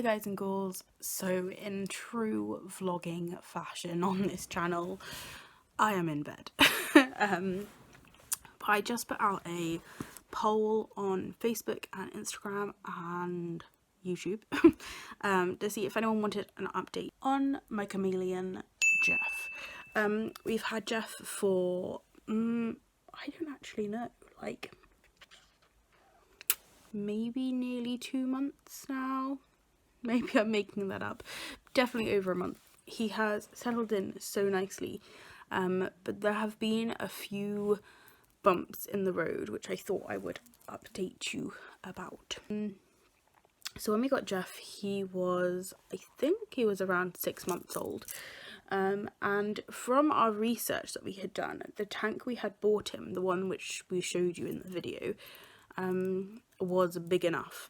guys and girls, so in true vlogging fashion on this channel, I am in bed. But I just put out a poll on Facebook and Instagram and YouTube to see if anyone wanted an update on my chameleon Jeff. We've had Jeff for, I don't actually know, like maybe nearly 2 months now. Maybe I'm making that up. Definitely over a month. He has settled in so nicely, but there have been a few bumps in the road which I thought I would update you about. So when we got Jeff, he was, I think he was around 6 months old. And from our research that we had done, the tank we had bought him, the one which we showed you in the video, was big enough.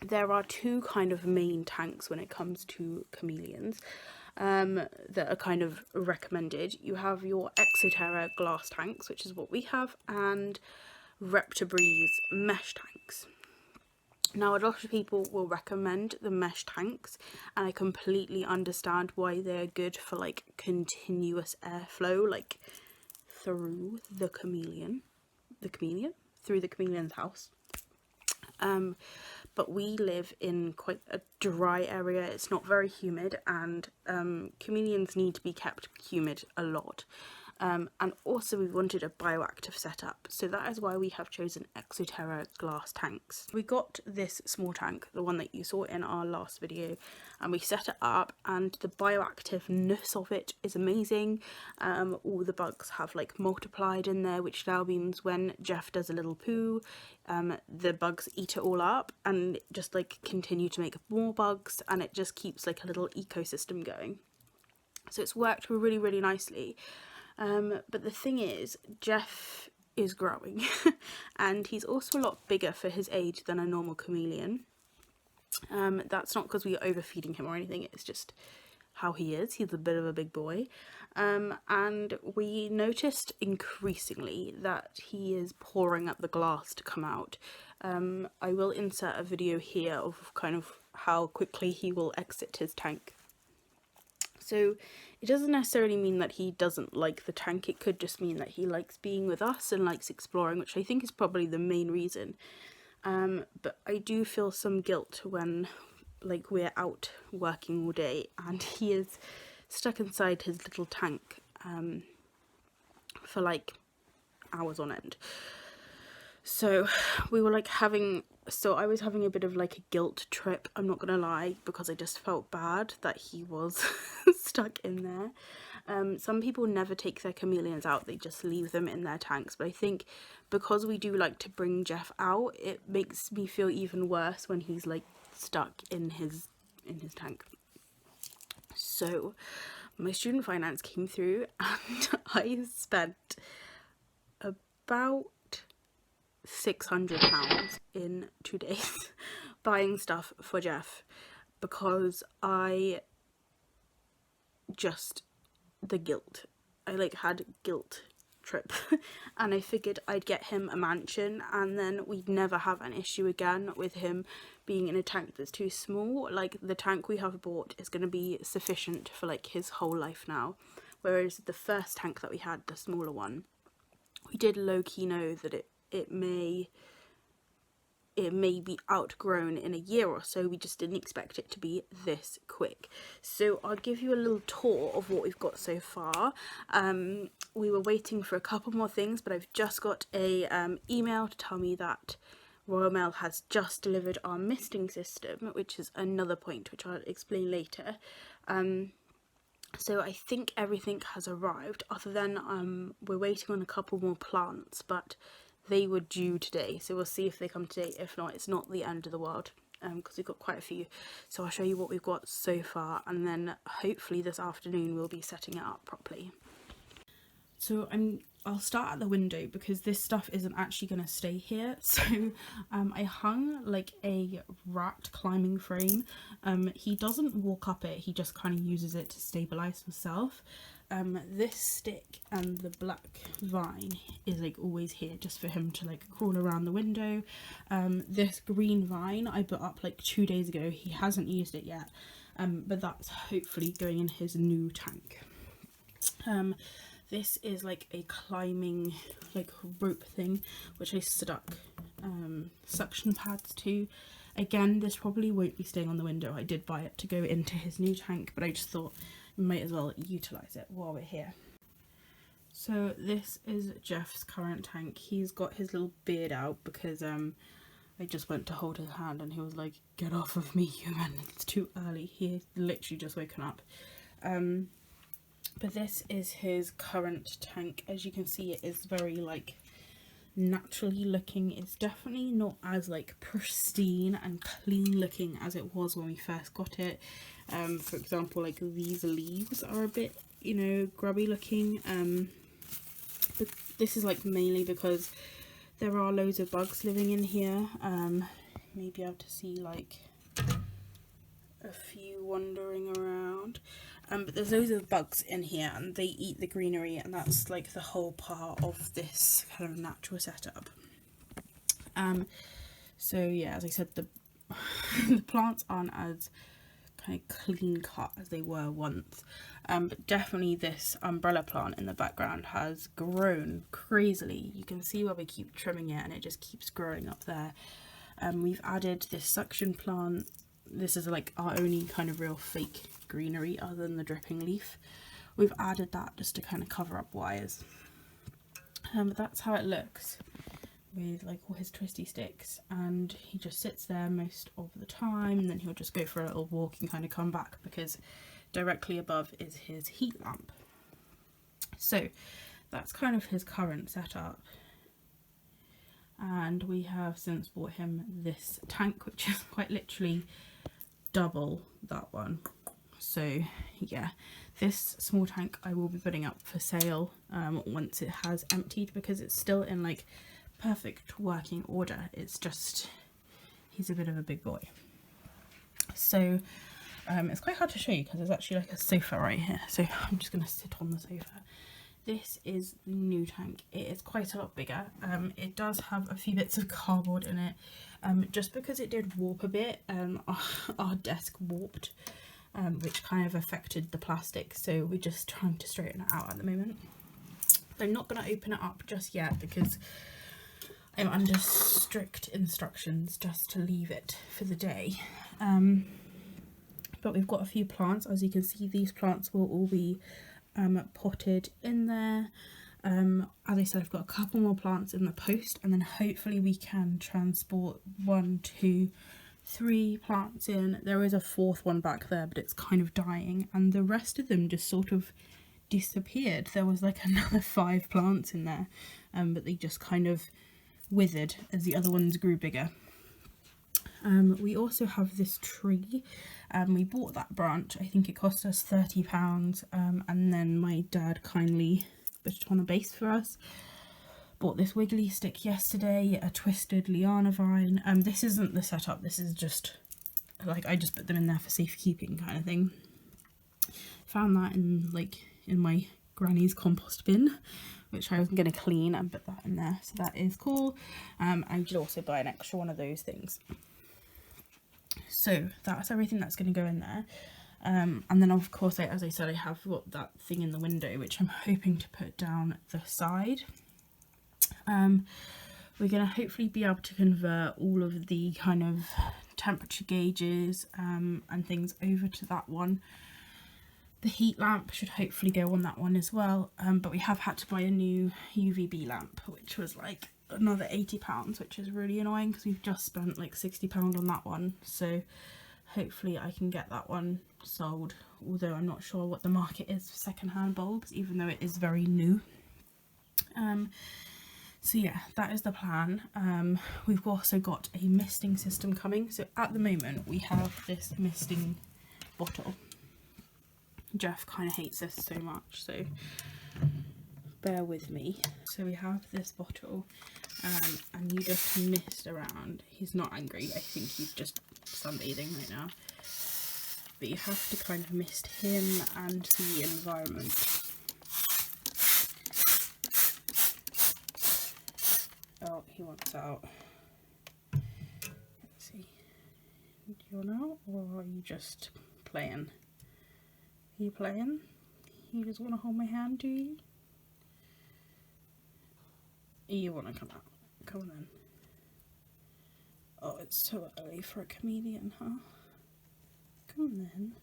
There are two kind of main tanks when it comes to chameleons that are kind of recommended. You have your Exo Terra glass tanks, which is what we have, and reptiles mesh tanks. Now, a lot of people will recommend the mesh tanks, and I completely understand why they're good for like continuous airflow, like through the chameleon's house. But we live in quite a dry area. It's not very humid, and chameleons need to be kept humid a lot. And also we wanted a bioactive setup, so that is why we have chosen Exo Terra glass tanks. We got this small tank, the one that you saw in our last video, and we set it up, and the bioactiveness of it is amazing. All the bugs have like multiplied in there, which now means when Jeff does a little poo, the bugs eat it all up and just like continue to make more bugs, and it just keeps like a little ecosystem going. So it's worked really, really nicely. But the thing is, Jeff is growing and he's also a lot bigger for his age than a normal chameleon. That's not because we are overfeeding him or anything, it's just how he is. He's a bit of a big boy. And we noticed increasingly that he is pouring up the glass to come out. I will insert a video here of kind of how quickly he will exit his tank. So it doesn't necessarily mean that he doesn't like the tank, it could just mean that he likes being with us and likes exploring, which I think is probably the main reason. But I do feel some guilt when like we're out working all day and he is stuck inside his little tank for like hours on end. So we were like I was having a bit of like a guilt trip, I'm not gonna lie, because I just felt bad that he was stuck in there. Some people never take their chameleons out, they just leave them in their tanks, but I think because we do like to bring Jeff out, it makes me feel even worse when he's like stuck in his tank. So my student finance came through and I spent about £600 in 2 days buying stuff for Jeff, because the guilt. I like had guilt trip and I figured I'd get him a mansion and then we'd never have an issue again with him being in a tank that's too small. Like the tank we have bought is going to be sufficient for like his whole life now, whereas the first tank that we had, the smaller one, we did low-key know that it may be outgrown in a year or so. We just didn't expect it to be this quick. So I'll give you a little tour of what we've got so far. We were waiting for a couple more things, but I've just got a email to tell me that Royal Mail has just delivered our misting system, which is another point which I'll explain later. So I think everything has arrived, other than we're waiting on a couple more plants, but they were due today, so we'll see if they come today. If not, it's not the end of the world, because we've got quite a few. So I'll show you what we've got so far, and then hopefully this afternoon we'll be setting it up properly. So I'll start at the window because this stuff isn't actually going to stay here. So I hung like a rat climbing frame. He doesn't walk up it, he just kind of uses it to stabilize himself. this stick and the black vine is like always here just for him to like crawl around the window. This green vine I put up like 2 days ago. He hasn't used it yet, but that's hopefully going in his new tank. This is like a climbing like rope thing which I stuck suction pads to. Again, this probably won't be staying on the window. I did buy it to go into his new tank, but I just thought we might as well utilise it while we're here. So this is Jeff's current tank. He's got his little beard out because I just went to hold his hand and he was like, "Get off of me, human, it's too early." He literally just woken up. But this is his current tank. As you can see, it is very like naturally looking. It's definitely not as like pristine and clean looking as it was when we first got it. For example, like these leaves are a bit, you know, grubby looking. But this is like mainly because there are loads of bugs living in here. Maybe able to see like a few wandering around. But there's loads of bugs in here and they eat the greenery, and that's like the whole part of this kind of natural setup. So yeah, as I said, the the plants aren't as kind of clean cut as they were once, but definitely this umbrella plant in the background has grown crazily. You can see where we keep trimming it and it just keeps growing up there. We've added this suction plant. This is like our only kind of real fake greenery other than the dripping leaf. We've added that just to kind of cover up wires. But that's how it looks with like all his twisty sticks, and he just sits there most of the time, and then he'll just go for a little walk and kind of come back because directly above is his heat lamp. So that's kind of his current setup. And we have since bought him this tank, which is quite literally double that one. So yeah, this small tank I will be putting up for sale once it has emptied, because it's still in like perfect working order. It's just he's a bit of a big boy. So it's quite hard to show you because there's actually like a sofa right here, so I'm just going to sit on the sofa. This is the new tank. It is quite a lot bigger. It does have a few bits of cardboard in it, just because it did warp a bit. Our desk warped, which kind of affected the plastic, so we're just trying to straighten it out at the moment. I'm not going to open it up just yet because I'm under strict instructions just to leave it for the day. But we've got a few plants. As you can see, these plants will all be potted in there. As I said, I've got a couple more plants in the post, and then hopefully we can transport 1, 2, 3 plants in. There is a 4th one back there, but it's kind of dying, and the rest of them just sort of disappeared. There was like another 5 plants in there, but they just kind of withered as the other ones grew bigger. We also have this tree. We bought that branch. I think it cost us £30, and then my dad kindly put it on a base for us. Bought this wiggly stick yesterday, a twisted liana vine. This isn't the setup, this is just like I just put them in there for safekeeping kind of thing. Found that in my granny's compost bin, which I was going to clean and put that in there, so that is cool. I did also buy an extra one of those things. So that's everything that's going to go in there. And then of course, as I said, I have got that thing in the window, which I'm hoping to put down the side. We're going to hopefully be able to convert all of the kind of temperature gauges and things over to that one. The heat lamp should hopefully go on that one as well, but we have had to buy a new UVB lamp, which was like another £80, which is really annoying because we've just spent like £60 on that one. So hopefully I can get that one sold, although I'm not sure what the market is for second-hand bulbs, even though it is very new. So yeah, that is the plan. We've also got a misting system coming. So at the moment we have this misting bottle. Jeff kind of hates this so much, so bear with me. So we have this bottle, and you just mist around. He's not angry, I think he's just sunbathing right now. But you have to kind of mist him and the environment He wants out. Let's see. Do you want out, or are you just playing? Are you playing? You just want to hold my hand, do you? You want to come out. Come on then. Oh, it's so early for a chameleon, huh? Come on then.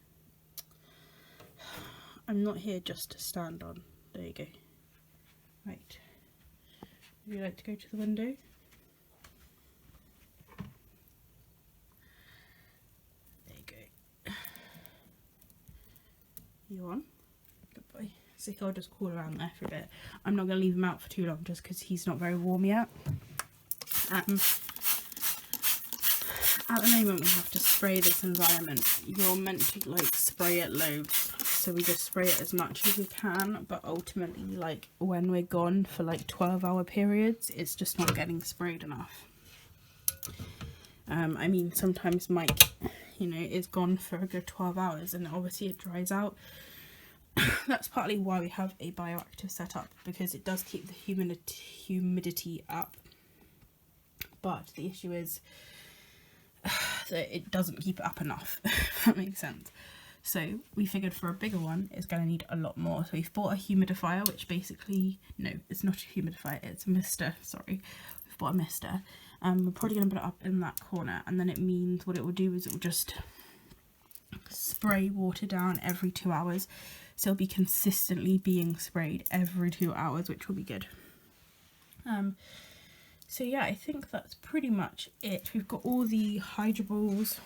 I'm not here just to stand on. There you go. Right. Would you like to go to the window? There you go. You on? Good boy. So I'll just call around there for a bit. I'm not going to leave him out for too long just because he's not very warm yet. At the moment we have to spray this environment. You're meant to like spray it loads, so we just spray it as much as we can, but ultimately like when we're gone for like 12-hour periods, it's just not getting sprayed enough. I mean, sometimes Mike, you know, is gone for a good 12 hours and obviously it dries out. That's partly why we have a bioactive setup, because it does keep the humidity up, but the issue is that it doesn't keep it up enough, if that makes sense. So we figured for a bigger one it's going to need a lot more. So we've bought a humidifier, which basically, no, it's not a humidifier, it's a mister, sorry. We've bought a mister. We're probably going to put it up in that corner, and then it means what it will do is it will just spray water down every 2 hours. So it'll be consistently being sprayed every 2 hours, which will be good. So yeah, I think that's pretty much it. We've got all the hydro balls,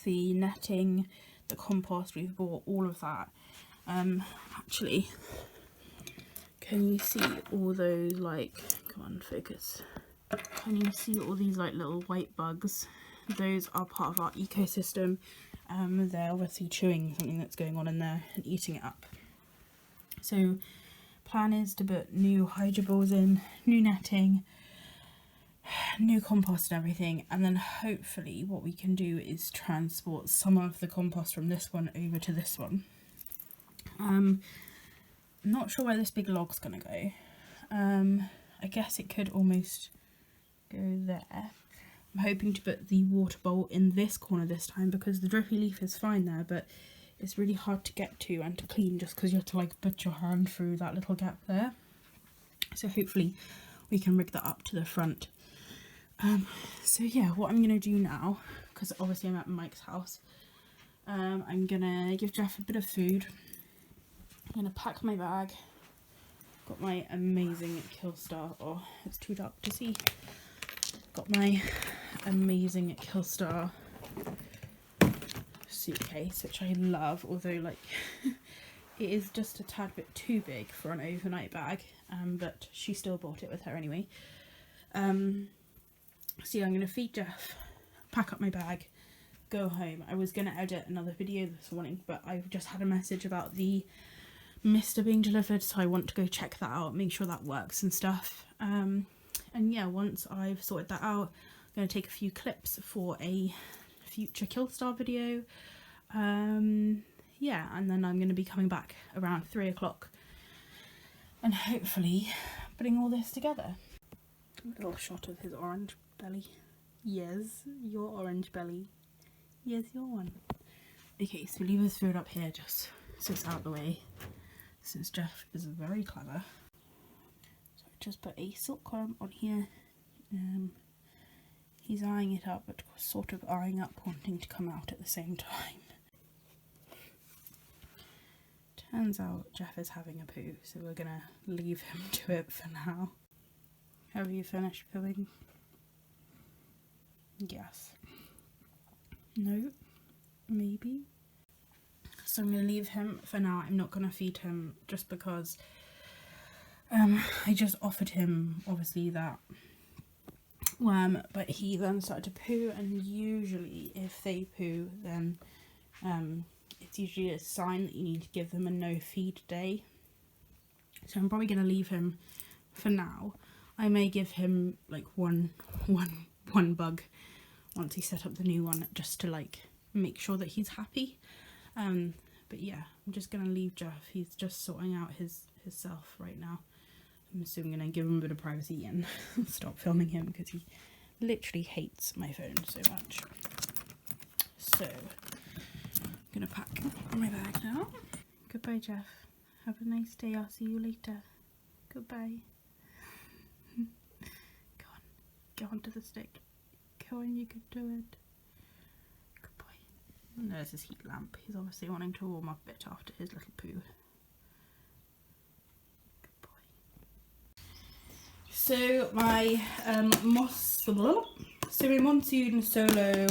the netting, the compost, we've bought all of that. Actually, can you see all those, like, come on, focus. Can you see all these like little white bugs? Those are part of our ecosystem. They're obviously chewing something that's going on in there and eating it up. So plan is to put new hydro balls in, new netting, new compost and everything, and then hopefully what we can do is transport some of the compost from this one over to this one. I'm not sure where this big log's gonna go. I guess it could almost go there. I'm hoping to put the water bowl in this corner this time, because the drippy leaf is fine there, but it's really hard to get to and to clean just because you have to like put your hand through that little gap there. So hopefully we can rig that up to the front. So yeah, what I'm going to do now, because obviously I'm at Mike's house, I'm going to give Jeff a bit of food. I'm going to pack my bag. Got my amazing Killstar, oh it's too dark to see. Got my amazing Killstar suitcase, which I love, although like it is just a tad bit too big for an overnight bag, but she still brought it with her anyway. So yeah, I'm going to feed Jeff, pack up my bag, go home. I was going to edit another video this morning, but I've just had a message about the mister being delivered, so I want to go check that out, make sure that works and stuff. And yeah, once I've sorted that out, I'm going to take a few clips for a future Killstar video. Yeah, and then I'm going to be coming back around 3 o'clock and hopefully putting all this together. A little shot of his orange belly. Yes, your orange belly. Yes, your one. Okay, so leave his food up here just so it's out of the way, since Jeff is very clever. So I just put a silkworm on here. He's eyeing it up, but sort of eyeing up, wanting to come out at the same time. Turns out Jeff is having a poo, so we're gonna leave him to it for now. Have you finished pooing? Yes. No? Maybe? So I'm going to leave him for now. I'm not going to feed him just because I just offered him, obviously, that worm, but he then started to poo, and usually if they poo, then it's usually a sign that you need to give them a no feed day. So I'm probably going to leave him for now. I may give him like one bug once he set up the new one, just to like make sure that he's happy. But yeah, I'm just gonna leave Jeff. He's just sorting out his self right now. So I'm gonna give him a bit of privacy and stop filming him because he literally hates my phone so much. So I'm gonna pack my bag now. Goodbye, Jeff. Have a nice day. I'll see you later. Goodbye. Go on. Go onto the stick. Go on, you can do it. Good boy. And there's his heat lamp. He's obviously wanting to warm up a bit after his little poo. Good boy. So my monsoon solo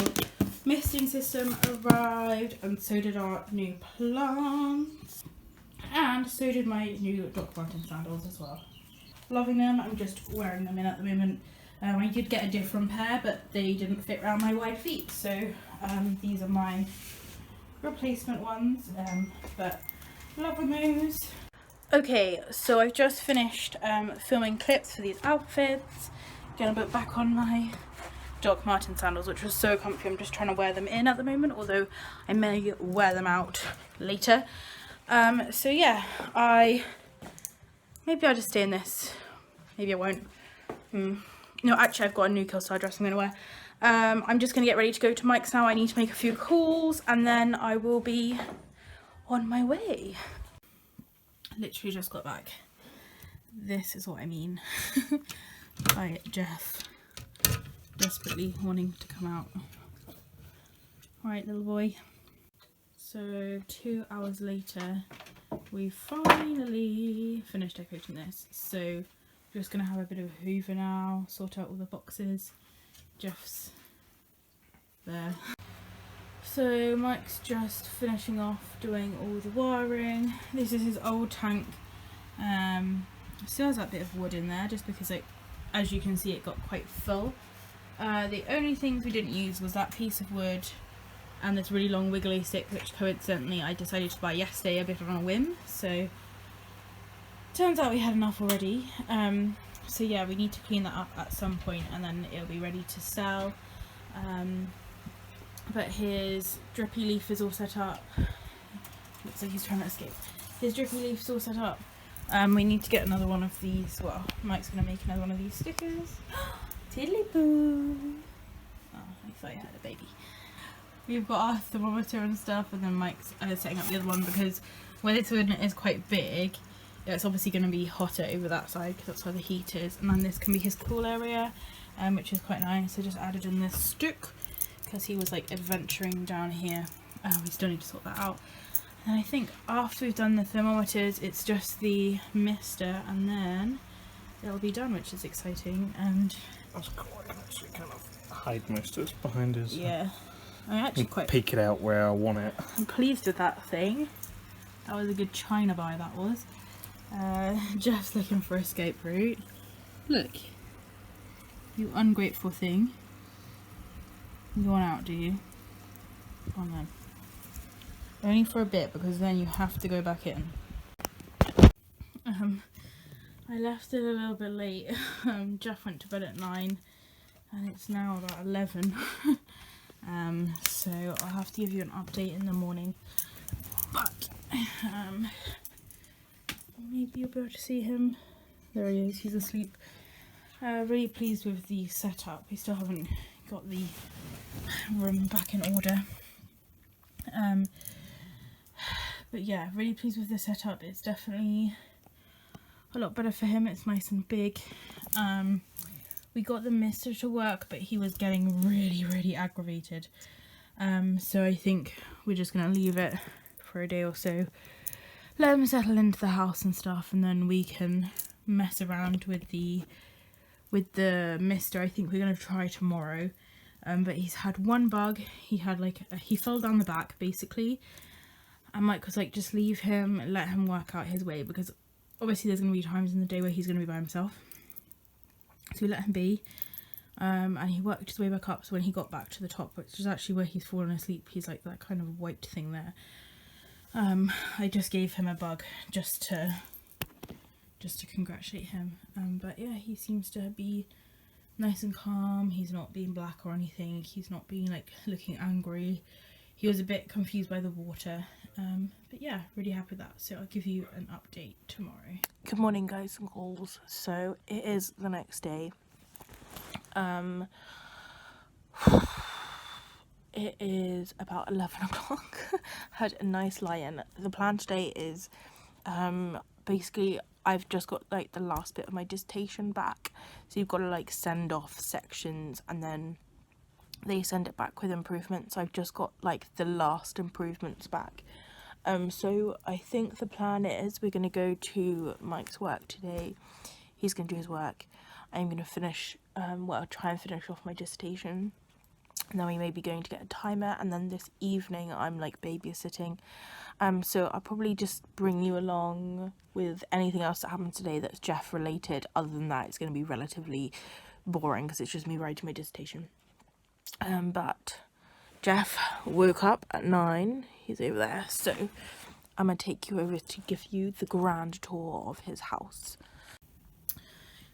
misting system arrived, and so did our new plants, and so did my new Doc Marten sandals as well. Loving them. I'm just wearing them in at the moment. I did get a different pair, but they didn't fit around my wide feet, so these are my replacement ones, but loving those. Okay, so I've just finished filming clips for these outfits. Gonna put back on my Doc Marten sandals, which was so comfy. I'm just trying to wear them in at the moment, although I may wear them out later. So yeah, maybe I'll just stay in this. Maybe I won't. No, actually I've got a new Killstar dress I'm going to wear. I'm just going to get ready to go to Mike's now. I need to make a few calls and then I will be on my way. Literally just got back. This is what I mean by Jeff desperately wanting to come out. Alright, little boy. So 2 hours later, we finally finished decorating this. So just gonna have a bit of a hoover now, sort out all the boxes. Jeff's there. So Mike's just finishing off doing all the wiring. This is his old tank. Still has that bit of wood in there just because, like, as you can see, it got quite full. The only things we didn't use was that piece of wood and this really long wiggly stick, which coincidentally I decided to buy yesterday a bit on a whim. So turns out we had enough already. So yeah, we need to clean that up at some point and then it'll be ready to sell. But his drippy leaf is all set up. Looks like he's trying to escape. His drippy leaf's all set up. We need to get another one of these. Well, Mike's going to make another one of these stickers. Tiddly boo! Oh, I thought I had a baby. We've got our thermometer and stuff, and then Mike's setting up the other one because where this one is quite big, it's obviously going to be hotter over that side because that's where the heat is, and then this can be his cool area, which is quite nice. I just added in this stick because he was like adventuring down here. We still need to sort that out. And I think after we've done the thermometers, it's just the mister, and then it'll be done, which is exciting. And that's cool. I can actually kind of hide misters behind his. Yeah, I'm actually quite peek it out where I want it. I'm pleased with that thing. That was a good China buy. That was. Jeff's looking for escape route. Look, you ungrateful thing. You want out, do you? Come on then. Only for a bit, because then you have to go back in. I left it a little bit late. Jeff went to bed at 9 and it's now about 11. So I'll have to give you an update in the morning. But maybe you'll be able to see him. There he is, he's asleep. Really pleased with the setup. We still haven't got the room back in order. But yeah, really pleased with the setup. It's definitely a lot better for him. It's nice and big. We got the mister to work, but he was getting really aggravated. So I think we're just gonna leave it for a day or so, let him settle into the house and stuff, and then we can mess around with the mister. I think we're gonna try tomorrow. But he's had one bug. He had he fell down the back basically, and Mike was like, just leave him, let him work out his way, because obviously there's going to be times in the day where he's going to be by himself. So we let him be, and he worked his way back up. So when he got back to the top, which is actually where he's fallen asleep, he's like that kind of white thing there. I just gave him a bug just to congratulate him. But yeah, he seems to be nice and calm. He's not being black or anything. He's not being like looking angry. he was a bit confused by the water. But yeah, really happy with that. So I'll give you an update tomorrow. Good morning, guys and girls. So it is the next day. It is about 11 o'clock. Had a nice lie-in. The plan today is basically I've just got like the last bit of my dissertation back, so you've got to like send off sections and then they send it back with improvements. So I've just got like the last improvements back. So I think the plan is we're going to go to Mike's work today. He's going to do his work. I'm going to finish, well, try and finish off my dissertation. And then we may be going to get a timer. And then this evening I'm like babysitting. So I'll probably just bring you along with anything else that happens today that's Jeff related. Other than that, it's going to be relatively boring because it's just me writing my dissertation. But Jeff woke up at 9. He's over there, so I'm gonna take you over to give you the grand tour of his house.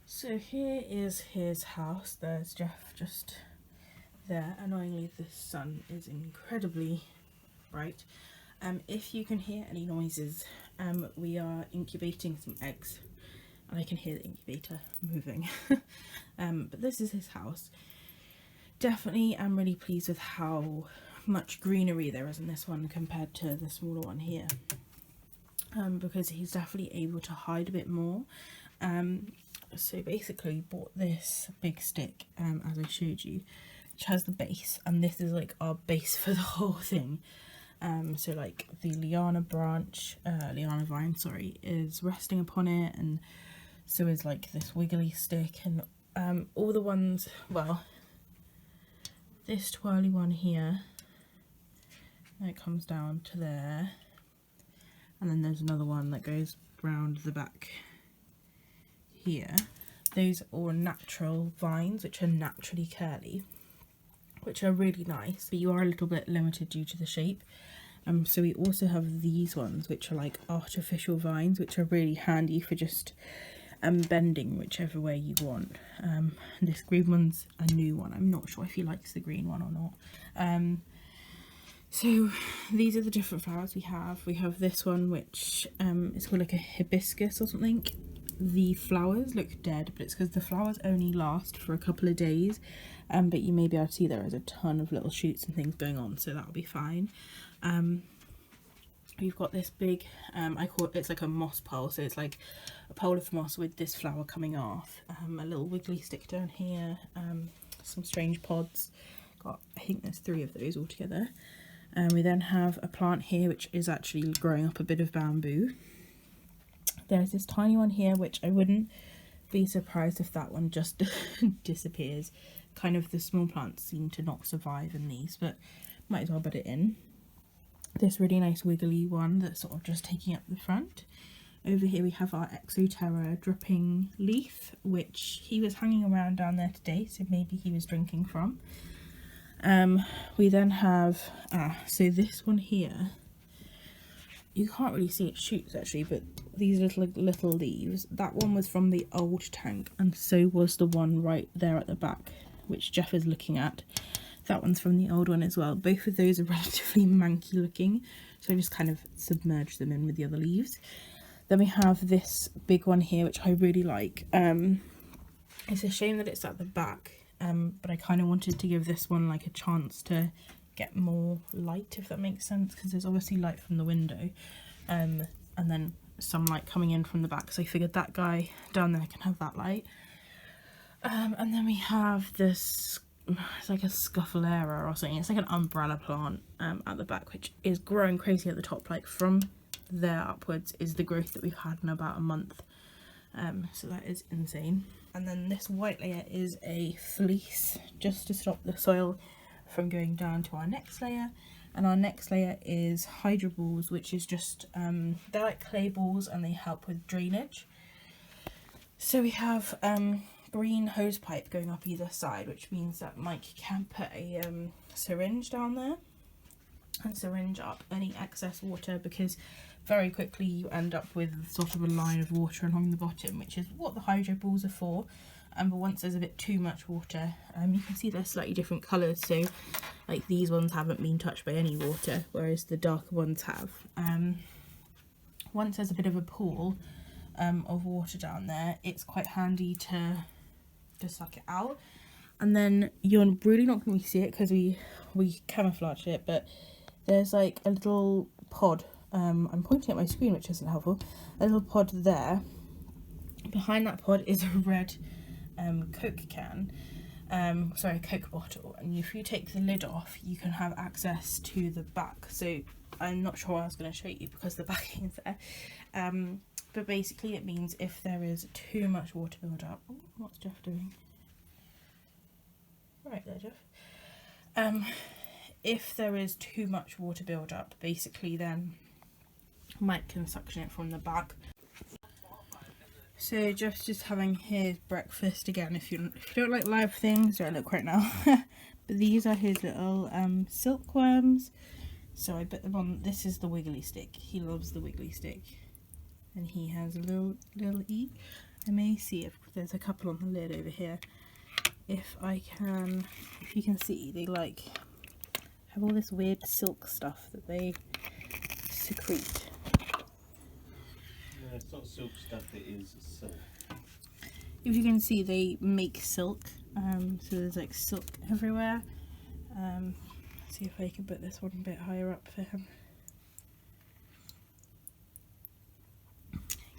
So here is his house. There's Jeff just there. Annoyingly, the sun is incredibly bright. If you can hear any noises, we are incubating some eggs and I can hear the incubator moving. But this is his house. Definitely I'm really pleased with how much greenery there is in this one compared to the smaller one here, because he's definitely able to hide a bit more. So basically bought this big stick, as I showed you, which has the base, and this is like our base for the whole thing. So like the liana vine, sorry, is resting upon it, and so is like this wiggly stick, and all the ones, well, this twirly one here, it comes down to there, and then there's another one that goes round the back here. Those are all natural vines which are naturally curly, which are really nice, but you are a little bit limited due to the shape. So we also have these ones which are like artificial vines, which are really handy for just bending whichever way you want. This green one's a new one. I'm not sure if he likes the green one or not. So these are the different flowers we have. We have this one which is called like a hibiscus or something. The flowers look dead, but it's because the flowers only last for a couple of days, but you may be able to see there is a ton of little shoots and things going on, so that'll be fine. We've got this big, I call it, it's like a moss pole, so it's like a pole of moss with this flower coming off, a little wiggly stick down here, some strange pods. Got, I think there's 3 of those all together. We then have a plant here which is actually growing up a bit of bamboo. There's this tiny one here which I wouldn't be surprised if that one just disappears. Kind of the small plants seem to not survive in these, but might as well put it in. This really nice wiggly one that's sort of just taking up the front. Over here we have our Exo Terra dripping leaf, which he was hanging around down there today, so maybe he was drinking from. We then have, so this one here, you can't really see it shoots actually, but these little leaves, that one was from the old tank, and so was the one right there at the back, which Jeff is looking at. That one's from the old one as well. Both of those are relatively manky looking, so I just kind of submerged them in with the other leaves. Then we have this big one here, which I really like. It's a shame that it's at the back, but I kind of wanted to give this one like a chance to get more light, if that makes sense, because there's obviously light from the window, and then some light coming in from the back, so I figured that guy down there can have that light. And then we have this, it's like a scuffalera or something, it's like an umbrella plant at the back, which is growing crazy at the top. Like from there upwards is the growth that we've had in about a month, so that is insane. And then this white layer is a fleece, just to stop the soil from going down to our next layer. And our next layer is hydro balls, which is just they're like clay balls and they help with drainage. So we have green hose pipe going up either side, which means that Mike can put a syringe down there and syringe up any excess water, because very quickly you end up with sort of a line of water along the bottom, which is what the hydro balls are for. but once there's a bit too much water, you can see they're slightly different colours, so like these ones haven't been touched by any water, whereas the darker ones have. Once there's a bit of a pool of water down there, it's quite handy to suck it out. And then you're really not going to see it because we camouflaged it, but there's like a little pod. I'm pointing at my screen, which isn't helpful. A little pod there. Behind that pod is a red Coke can. Sorry, Coke bottle. And if you take the lid off, you can have access to the back. So I'm not sure what I was going to show you because the backing's there. But basically it means if there is too much water build up. Oh, what's Jeff doing? Right there, Jeff. If there is too much water build up, basically then Mike can suction it from the back. So Jeff's just having his breakfast again. If you don't like live things, don't look right now. But these are his little silkworms. So I put them on. This is the wiggly stick. He loves the wiggly stick, and he has a little eat. I may see if there's a couple on the lid over here. If you can see, they like have all this weird silk stuff that they secrete. No, it's not silk stuff, it is silk. If you can see, they make silk, so there's like silk everywhere. Let's see if I can put this one a bit higher up for him.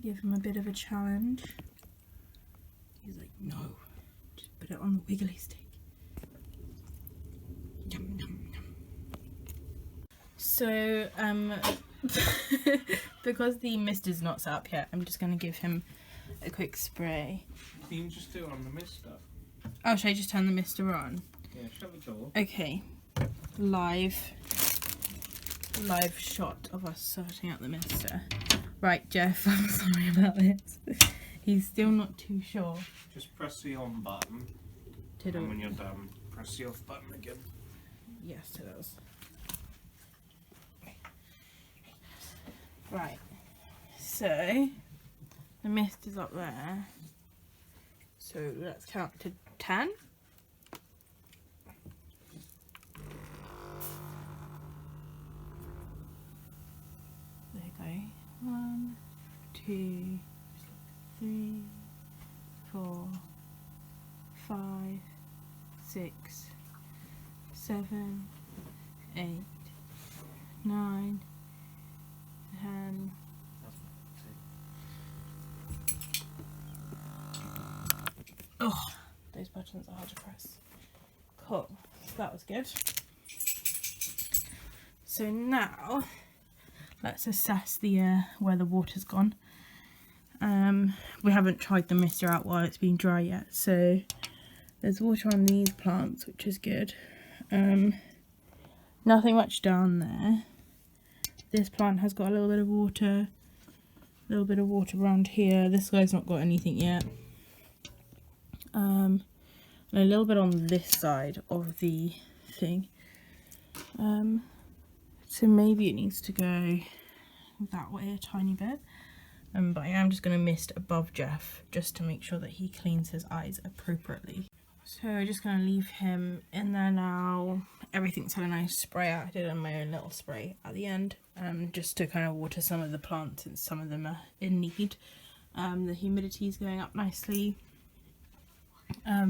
Give him a bit of a challenge. He's like, no, just put it on the wiggly stick. Yum, yum, yum. So, because the mist is not set up yet, I'm just going to give him a quick spray. You can just do it on the mister. Oh, should I just turn the mister on? Yeah, shut the door. Okay. Live shot of us sorting out the mister. Right, Jeff, I'm sorry about this. He's still not too sure. Just press the on button. And when you're done, press the off button again. Yes, it does. Right, so the mist is up there. So let's count to 10. There you go. 1, 2, 3, 4, 5, 6, 7, 8, 9, 10. Oh, those buttons are hard to press. Cool, so that was good. So now let's assess the where the water's gone. We haven't tried the mister out while it's been dry yet, so there's water on these plants, which is good. Nothing much down there. This plant has got a little bit of water, around here. This guy's not got anything yet. And a little bit on this side of the thing. So maybe it needs to go that way a tiny bit. But I am just going to mist above Jeff just to make sure that he cleans his eyes appropriately. So I'm just going to leave him in there now. Everything's had a nice spray out. I did my own little spray at the end, just to kind of water some of the plants, and some of them are in need. The humidity is going up nicely.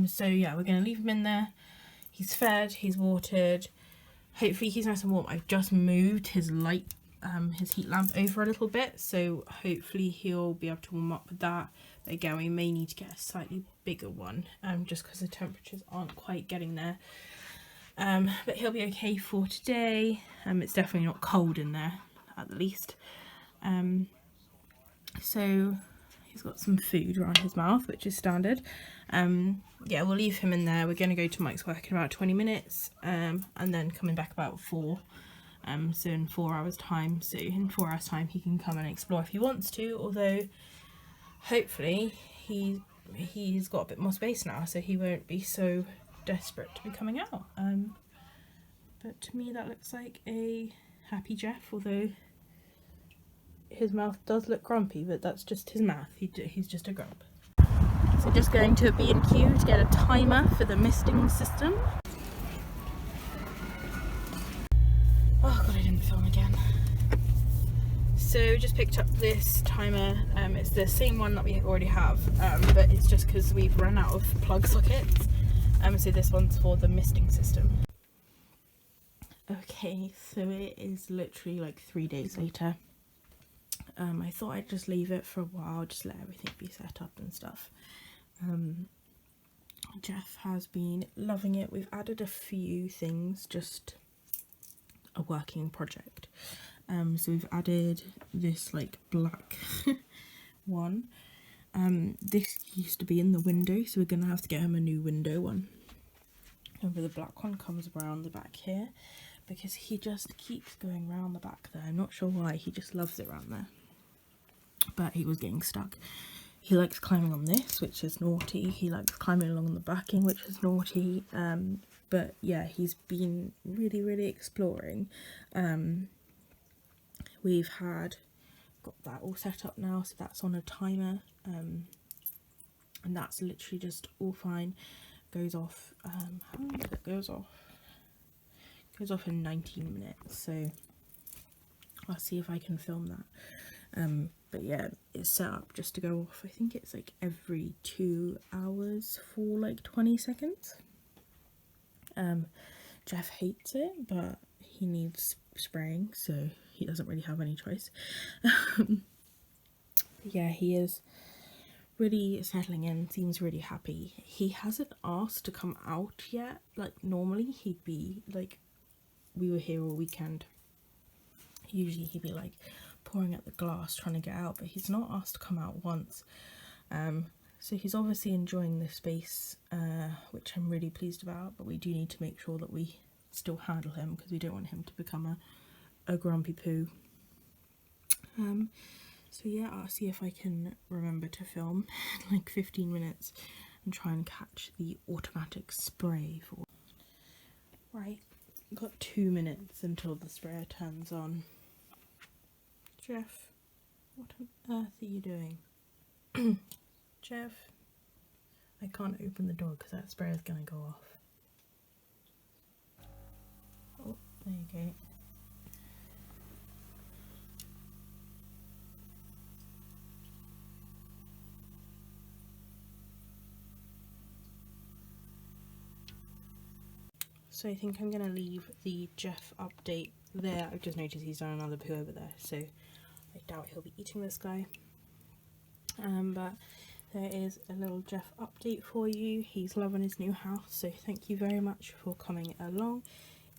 So yeah, we're going to leave him in there. He's fed, he's watered. Hopefully he's nice and warm. I've just moved his light, his heat lamp over a little bit, so hopefully he'll be able to warm up with that. But again, we may need to get a slightly bigger one, just because the temperatures aren't quite getting there. But he'll be okay for today. It's definitely not cold in there, at the least. So he's got some food around his mouth, which is standard. Yeah, we'll leave him in there. We're going to go to Mike's work in about 20 minutes, and then coming back about 4. So in 4 hours time. So in 4 hours time he can come and explore if he wants to, although hopefully he's got a bit more space now, so he won't be so desperate to be coming out. But to me that looks like a happy Jeff, although his mouth does look grumpy, but that's just his mouth. He's just a grump. So just going to a B&Q to get a timer for the misting system. Oh god, I didn't film again. So just picked up this timer. It's the same one that we already have, but it's just because we've run out of plug sockets. So this one's for the misting system. Okay, so it is literally like 3 days later. I thought I'd just leave it for a while, just let everything be set up and stuff. Jeff has been loving it. We've added a few things, just a working project. So we've added this like black one. This used to be in the window, so we're gonna have to get him a new window one. And the black one comes around the back here because he just keeps going around the back there. I'm not sure why, he just loves it around there. But he was getting stuck. He likes climbing on this, which is naughty. He likes climbing along the backing, which is naughty. But yeah, he's been really exploring. We've got that all set up now, so that's on a timer. And that's literally just all fine. Goes off, how long does it goes off? Goes off in 19 minutes, so I'll see if I can film that. But yeah, it's set up just to go off. I think it's like every 2 hours for like 20 seconds. Jeff hates it, but he needs spraying, so he doesn't really have any choice. Yeah, he is really settling in, seems really happy. He hasn't asked to come out yet. Like normally he'd be like, we were here all weekend, usually he'd be like pouring at the glass trying to get out, but he's not asked to come out once. So he's obviously enjoying the space, which I'm really pleased about, but we do need to make sure that we still handle him because we don't want him to become a grumpy poo. So yeah, I'll see if I can remember to film in like 15 minutes and try and catch the automatic spray for. Right, got 2 minutes until the sprayer turns on. Jeff, what on earth are you doing? Jeff, I can't open the door because that sprayer is gonna go off. Oh, there you go. So I think I'm going to leave the Jeff update there. I've just noticed he's done another poo over there, so I doubt he'll be eating this guy. But there is a little Jeff update for you. He's loving his new house, so thank you very much for coming along.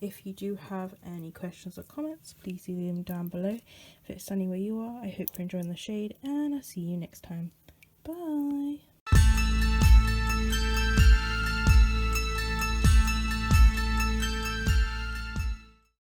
If you do have any questions or comments, please leave them down below. If it's sunny where you are, I hope you're enjoying the shade, and I'll see you next time.